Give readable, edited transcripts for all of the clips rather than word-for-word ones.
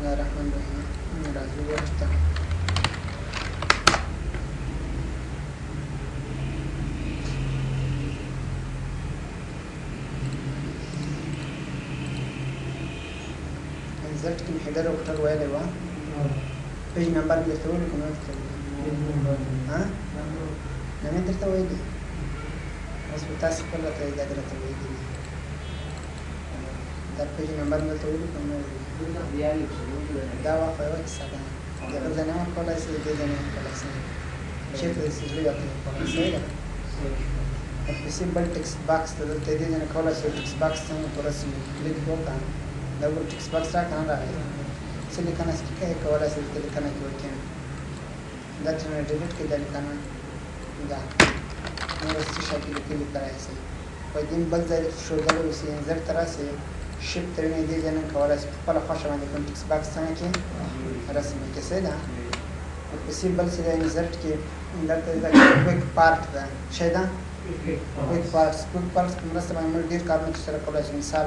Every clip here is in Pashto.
الله الرحمن الرحیم راځو ورته انزلت کې هډر او کټر وایلی وه پیج نمبر مې درته ولیکم نو درته ها نه مې درته ویلي اوس به تاسې خپل راته دا درته ویلي دا پیج نمبر مې درته ولیکم نو دا واقع یوه کیسه ده د بل ځای نه هم کولی شي د دې ځای نه هم کولی شي چېرته د سجلې واقع کولی شي ده ورپسې بل ټکسټ باکس ته دلته دې ځای نه کولی شي ټکسټ باکس څنګه په رسم کلیک وکړه دا بل ټکسټ باکس راکړه نه راغلی څه لیکنه چې کولی شي دلته لیکنه کې وکړم دا ترېنه ډیلیټ کړئ دا لیکنه دا نور څه شی کې لیکلي کړای شي په دې بل ځای ښودلی اوسي انزر ته راسئ شپ ترېنه دې ځای نه کولی شي په خپله خوښه باندې کوم ټکسټ باکس څنګه کې رسم کې څه ده ورپسې بل څه دی انزرټ کې دلته دا کویک پارټ ده شی ده کویک پارټس په مرسته باندې موږ ډېر کارونه ترسره کولی شو مثال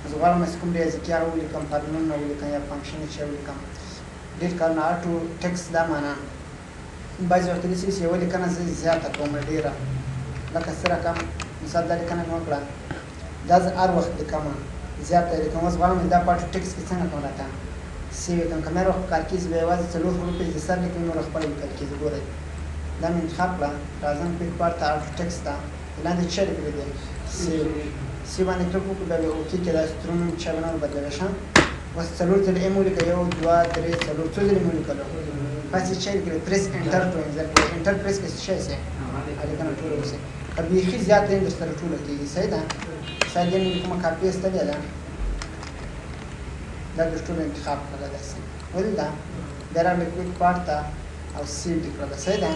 زه غواړم چې کوم ریاضیکي هغه ولیکم فارمولونه ولیکم یا فانکشن چې ولیکم ډېر کارونه آټو ټکس دا معنا بعضې وخت داسې چې یوه لیکنه زه زیاته کوم ډېره لکه څه رقم مثال دا لیکنه مې وکړه دا زه هر وخت لیکمه زیاته یې لیکم اوس غواړم دا په آټو ټکس کې څنګه کوم راته سیوې کړم که مې هر وخت کار کېږي به یوازې څلور حروف د سر لیکم نور خپله لیکل کېږي ګورئ دا مې انتخاب کړه راځم کویک پارټ ته آټو ټکس ته لاندې څه لیکلی دی سی باندې کلیک وکړو بیا به اوکې کې دا سترون چا به نه وربدله شم اوس څلور ځلې ام ولیکه یو دوه درې څلور څو ځلې مې ولیکلو پس یې چا لیکلی پریس انټر ټو انزر کړئ انټر پریس کړئ څه شی سي لیکنه ټوله اوسي که بیخي زیاته یې درسره ټوله کېږي صحیح ده مثال دې مې کومه کاپي ایستلې ده دا در ټوله انتخاب کړله داسې ولیده بیا راغلی کویک پارټ ته او سیو دې کړله صحیح ده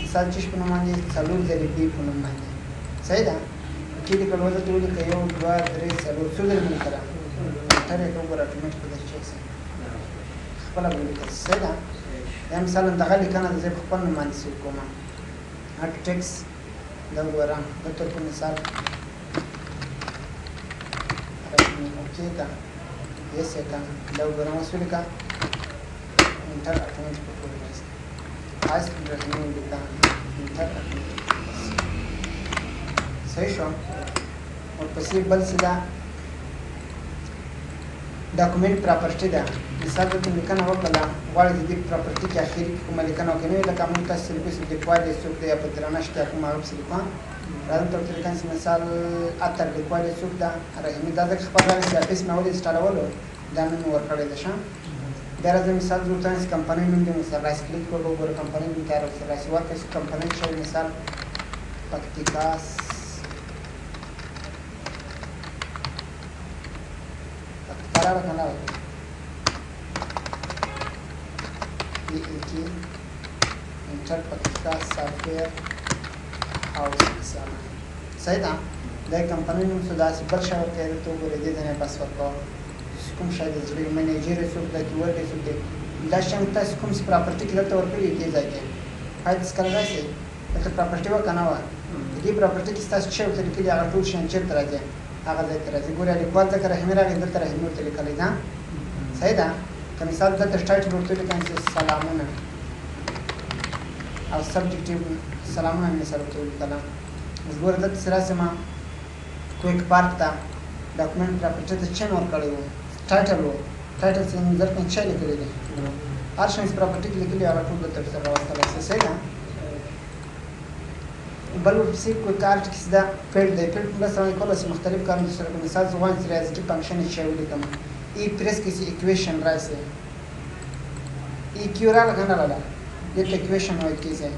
مثال چش په نوم باندې څلور ځلې بي په نوم باندې صحیح ده کې لیکل وځه ته ولیکه یو دوه درې څلور څو ځلې مې لیکله انټر یې کړه وګوره اټومیټیک به درته شي خپله به ولیکل صحیح ده یا مثلا دغه لیکنه زه په خپل نوم باندې سیو کوم آټو ټکس دا وګوره دلته په مثال اوکې که یس یې که دا وګوره اوس ولیکه انټر اټومیټیک به ټول راسي خاص رسمي ولیکه انټر اټومیټیک صحیح شو ورپسې بل څه ده ډاکومنټ پراپرټي ده مثال دلته لیکنه وکړله غواړئ د دې پراپرټي کې اخري کې کومه لیکنه وکړئ نو لکه موږ تاسو لیکو چې لیکوال یې څوک دی یا په درنښت یا کوم هغه پسې لیکو راځم ته ورته لیکم چې مثال اتر لیکوال یې څوک ده رحیمي دا ځکه خپل دغسې افیس مې ولې انسټالولو دا نوم مې ورکړی ده ښه بیا راځم مثال زه ورته وایم چې کمپنۍ نوم دی مثال رایس کلیک کړو وګوره کمپنۍ نوم تیار ورسره راشي ورکړئ چې کمپنۍ شی مثال پکتیکا قرار کنه PET انټر پکتیکا سافټویر هاوس صحیح ده دا کمپنۍ نوم څه داسې بل شی ورته درته وګورئ دې ځای نه بس ورکوه کوم شی د زړه منیجر یې څوک دی کیورډ یې څوک دی دا شیان تاسو کوم څه پراپرټي کې درته ورکړي دې ځای کې باید هېڅکله راسئ دلته پراپرټي وه که نه وه د دې پراپرټي کې ستاسو څه ورته لیکلي هغه ټول شیان چېرته راځي هغه ځای ته راځي ګورئ لیکوال ځکه رحیمي راغی دلته رحیمي ورته لیکلی ده صحیح ده که مثال دلته ټایټل ورته ولیکم چې سلامونه او سبجکټیو سلامونه مې سره ورته ولیکله اوس ګوره دلته چې راسم کویک پارټ ته ډاکومنټ پراپرټي ته څه مې ورکړی و ټایټل و ټایټل چې نظر کې څه لیکلی دی هر شی چې پراپرټي کې لیکلي هغه ټول دلته ورسره راوستلی شي صحیح ده بل ورپسې کویک آرټ کې دا فیلډ دی فیلډ په مرسته باندې کولی شي مختلف کارونه ترسره کړو مثال زه غواړم چې ریاضیکي فنکشن یې شی ولیکم ای پریس کې چې اکویشن راسي ای کیو راغله که نه راغله دې ته اکویشن ویل کېږي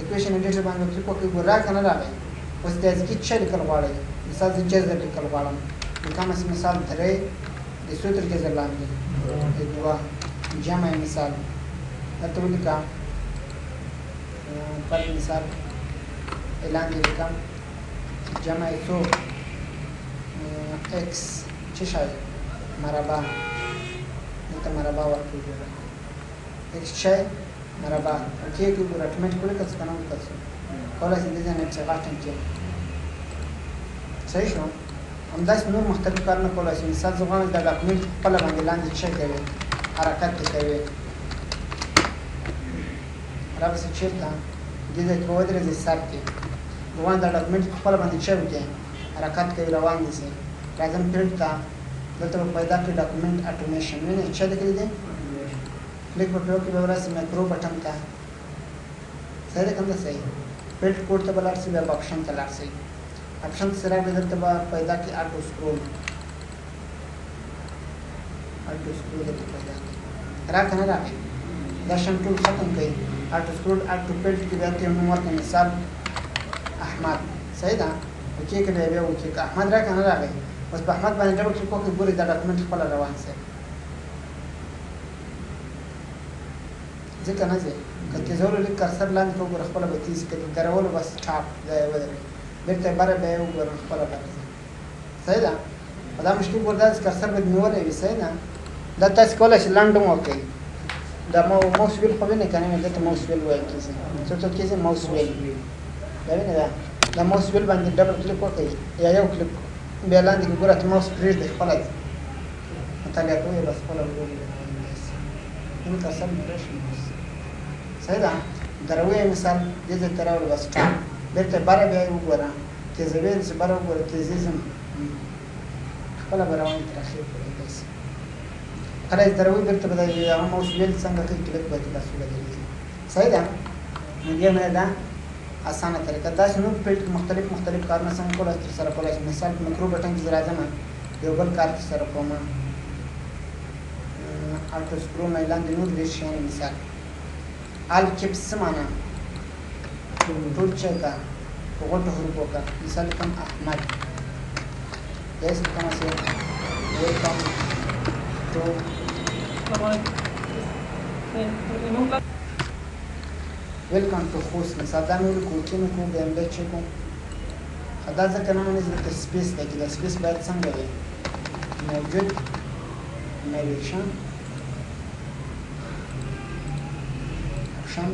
اکویشن ایډیټر باندې کلیک وکړئ ګور راغی که نه راغی اوس ریاضیکي څه لیکل غواړئ مثال زه جذر لیکل غواړم لیکمه چې مثال درې د څو تر جذر لاندې دوه جمع مثال دلته ولیکه پر مثال لاندې لیکم جمع څو ایکس څه شی مربع دلته مربع ورکړو ګوره ایکس شی مربع اوکې کړو ګوره اټومیټیک ولیکل څه که نه ولیکل څه کولی شي دې ځای نه چې غټ کې صحیح شو همداسې نور مختلف کارونه کولی شي مثال زه غواړم دا ډاکومنټ خپله باندې لاندې څه کوي حرکت دې کوي راپسې چېرته دې ځای کې به ودرېږي سر کې روان دا ډاکومنټ په خپله باندې چوي کې حرکت کوي روان دي سي راځم فیلډ ته دلته به پیدا کړي ډاکومنټ اټومیشن وینئ چا د کړي دی کلیک په پې وکړي به وراسي مایکرو بټن ته صحیح ده که نه صحیح فیلډ کوډ ته به لاړ شي بیا به آپشن ته لاړ شي آپشن ته راغلي دلته به پیدا کړي آټو سکرول آټو سکرول دلته پیدا کړي راکړه نه راغی دا شن ټول ختم کړي آټو سکرول آټو فیلډ کې بیا ته یو نوم ورکړه مثال احمد صحیح ده اوکې که بیا اوکې که احمد راکړه نه راغی بس په احمد باندې ډبل کلیک وکړئ ګورئ دا ډاکومنټ خپله روان شي ځکه نه ځي که تیزولو لږ کرسر لاندې که وګوره خپله به تیز که درولو بس ټاپ دا یې ودرېږي بېرته یې بره بیا یې وګوره خپله به راځي صحیح ده او دا مشکل ګوره دا کرسر به نیولی وي صحیح ده دا تاسې کولی شئ لنډ هم وکړئ دا موس ویل خو وینئ که نه وینئ دلته موس ویل ویل کېږي څه څه کېږي موس ویل دا وینئ دا موس ویل باندې ډبل کلیک وکړئ یا یو کلیک بیا لاندې کې ګوره ته موس پرېږدئ خپله مطالعه کوئ بس خپله وګورئ این کرسر فرېش موس صحیح ده دروي مثال دې ځای ته راوړو بس ټاپ بېرته بره بیا یې وګوره تیزوي چې بره وګوره تیزیزم خپله به روانې تر اخر پورې شي کله چې دروي بېرته به هغه موس ویل څنګه کوي کلیک به دې داسې ولګېږي صحیح ده نو دې نه ده اسانه طریقه داسې نور فیلډ مختلف کارونه څنګه کولی ترسره کولی شي مثال په مکرو بټن کې زه راځم یو بل کار ترسره کوم آټو سکرول نه لاندې نور ډېر شیان مثال آل کیپس څه معنا ټول چېکه په غوټو حروفو وکړه مثال کوم احمد یس کوم څه ویلکم ټو ویلکم ټو خوست مثال دا مې ولیکو اوکې مې کړو بیا مې بیا چېک کړو خو دا ځکه نه منې دلته سپیس دی چې دا سپیس باید څنګه وي موجود نریشن آپشن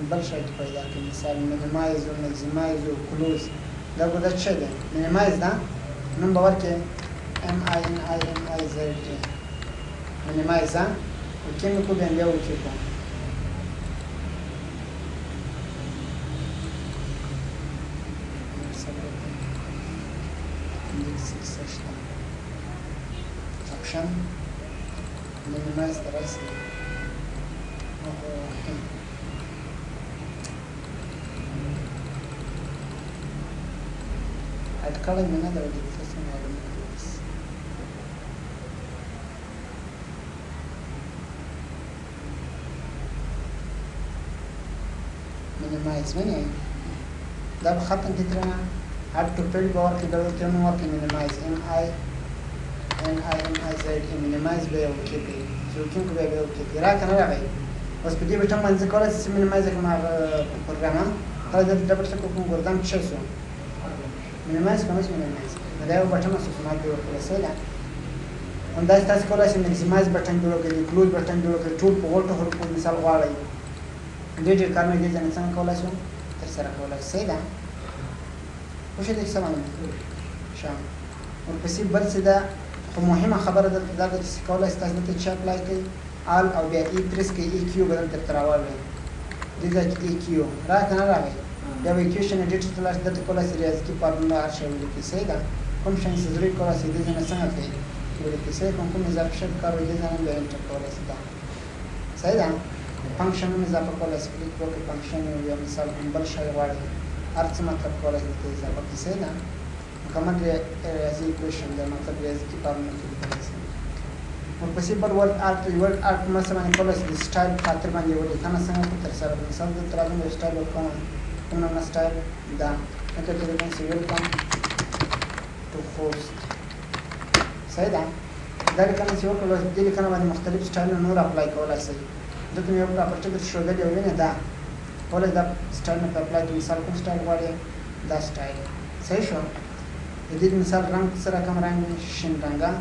بل شی پیدا کړي مثال مینیمایز او مکسیمایز او کلوز دا به دا څه دی مینیمایز ده نوم به ورکړې MINIMIZ مینیمایز ده اوکې مې کړو بیا اوکې کړو آپشن مینیمایز ته راسي اټکړی مې نه ده ولې څه معلومه کړي مینیمایز وینئ دا به ختم کړي ترنه اټ ټو فیلډ به ورکړي ډبل کلیک مې ورکړي مینیمایز MINIMIZ مینیمایز به یې اوکې کړي چې اوکې کړو بیا به یې اوکې کړي راکړه نه راغی اوس په دې بټن باندې زه کولی شم مینیمایز کړم هغه پروګرامه کله دلته ډبل کلیک وکړم ګوره دا مې څه شو مینیمایز کړم اوس مینیمایز دا یو بټن اوس ما جوړ کړی صحیح ده همداسې تاسې کولی شئ مکسیمایز بټن جوړ کړئ کلوز بټن جوړ کړئ ټول په غوټو حروفو مثال غواړئ ډېر کارونه دې ځای نه څنګه کولی شو ترسره کولی شئ صحیح ده پوه شئ دې څه معلومه ښه ورپسې بل څه ده خو مهمه خبره دلته دا ده چې کولی شئ تاسو دلته چې اپلای کړئ آل او بیا ای پریس کړئ ای کیو به دلته درته راوړئ دې ځای کې ای کیو راکړه نه راغی بیا به ایکویشن ایډیټر ته لاړ شئ دلته کولی شئ ریاضیکي فارموله هر شی ولیکئ صحیح ده کوم شی چې ضروري کولی شئ دې ځای نه څنګه کوئ ولیکئ صحیح کوم اضافه شوي کار وي دې ځای نه بیا انټر کولی شئ دا صحیح ده فنکشن هم اضافه کولی شئ کلیک وکړئ فنکشن یا مثال کوم بل شی غواړئ هر څه مطلب کولی شئ دلته اضافه کړئ صحیح ده مکمل ریاضي ایکویشن ده مطلب ریاضیکي فارموله کې لیکلی شئ ورپسې بل ورډ آرټ مثلا کولی شئ د سټایل په خاطر باندې یې ولیکنه څنګه کړو ترسره کړو مثال دلته راځم یو سټایل ورکوم کوم نومه سټایل ده لکه چې لیکم چې ویلکم ټو خوست صحیح ده دا لیکنه چې وکړو دې لیکنه باندې مختلف سټایلونه نور اپلای کولی شئ دلته مې یو پراپرټي درته ښودلې او وینئ دا کولی شئ دا سټایل نه په اپلای کړئ مثال کوم سټایل غواړئ دا سټایل صحیح شو د دې مثال رنګ سره کوم رنګ شین رنګه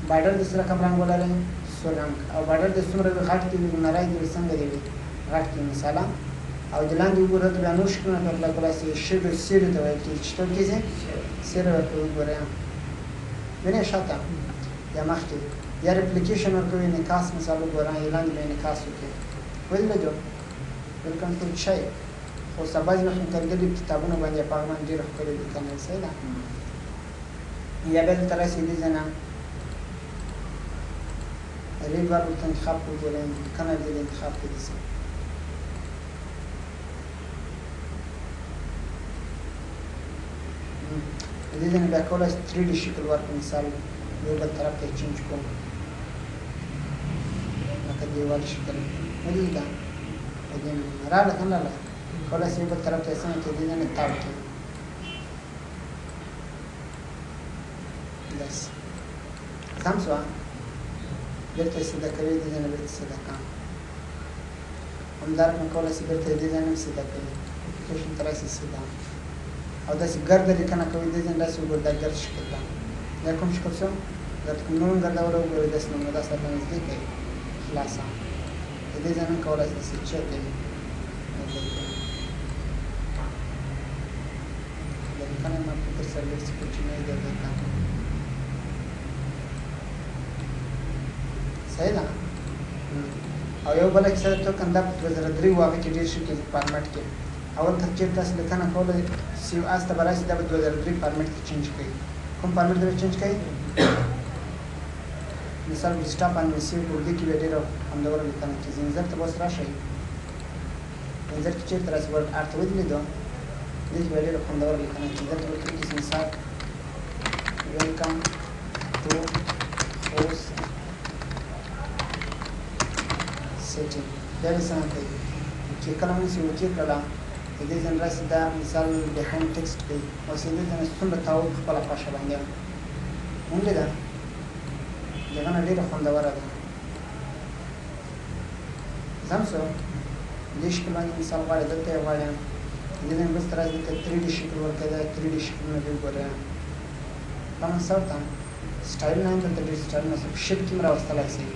بارډر د سره کوم رنګ ولرئ سور رنګ او بارډر د څومره غټ کې وي نری دې وي څنګه دې وي غټ کې مثاله او د لاندې وګوره بیا نور شکلونه په اپلای کولی شئ شیډو سیډو ته ویل کېږي چې ټول کېږي سیډ ورته وګورئ وینئ شاته د یا مخکې یا ریپلیکیشن ورکوي انعکاس مثال وګورئ لاندې به انعکاس وکړي ولیدو بالکل ټول شی خو بعضې وخت مې کتلي کتابونه باندې په هغه باندې ډېره ښکلې لیکنه صحیح ده یا بیا دلته راسئ دې ځای نه ریډ بار ورته انتخاب کړو ګورئ لیکنه دې انتخاب کړي داسې دې ځای نه بیا کولی شئ 3D شکل ورکړو مثال یو بل طرف ته یې چینج کړو لکه دیوال شکل ولیده راغله که نه راغله کولی شئ یو بل طرف ته یې څنګه کړئ دې ځای نه تاو کړئ داسې سم شوه بېرته یې سیده کوي دې ځای نه بېرته سیده کړم همدارنګه کولی شئ بېرته یې دې ځای نه هم سیده کوي اپلیکیشن ته راشئ سیده او داسې ګرده لیکنه کوي دې ځای نه داسې وګورئ دا ګرد شکل ده دا کوم شکل شو درته کوم نور ګردوله وګورئ داسې نو داسې راته نږدې کوي خلاصه د دې ځای نه کولی شئ داسې چک کوي د لیکنې ما فکر سره ډېر څه کوچنی دی دلته صحیح ده او یو بله کیسه درته وکړم دا په 2003 و هغه کې ډېر ښه کېږي فارمټ کې اول ته چېرته تاسو لیکنه کولی سی اس ته به راشي دا به 2003 فارمټ کې چینج کوي کوم فارمټ ته به چینج کوي مثال ډیسکټاپ انیمیسیو ټولګي کې به ډېره خوندوره لیکنه کېږي انځر ته به اوس راشئ انځر کې چېرته راشي ورډ آرټ ته ودرېدو دې کې به ډېره خوندوره لیکنه کېږي دلته به کلیک کړئ مثال ویلکم ټو هوست سیټینګ بیا به څنګه کوي چې کله مونږ چې اوکې کړله د دې ځای نه راسي دا مثال بیهایند ټکسټ دی اوس د دې ځای نه څومره تاو په خپله خوښه باندې ولیده دغه نه ډېره خوندوره ده سم شو دې شکل باندې مثال غواړئ دلته یې غواړئ دې ځای نه وروسته راسي دلته 3D شکل ورکړی دا 3D شکلونه دې وګورئ دا من څه ورته سټایلونه هم دلته ډېر سټایلونه شپ کې هم راوستلی شئ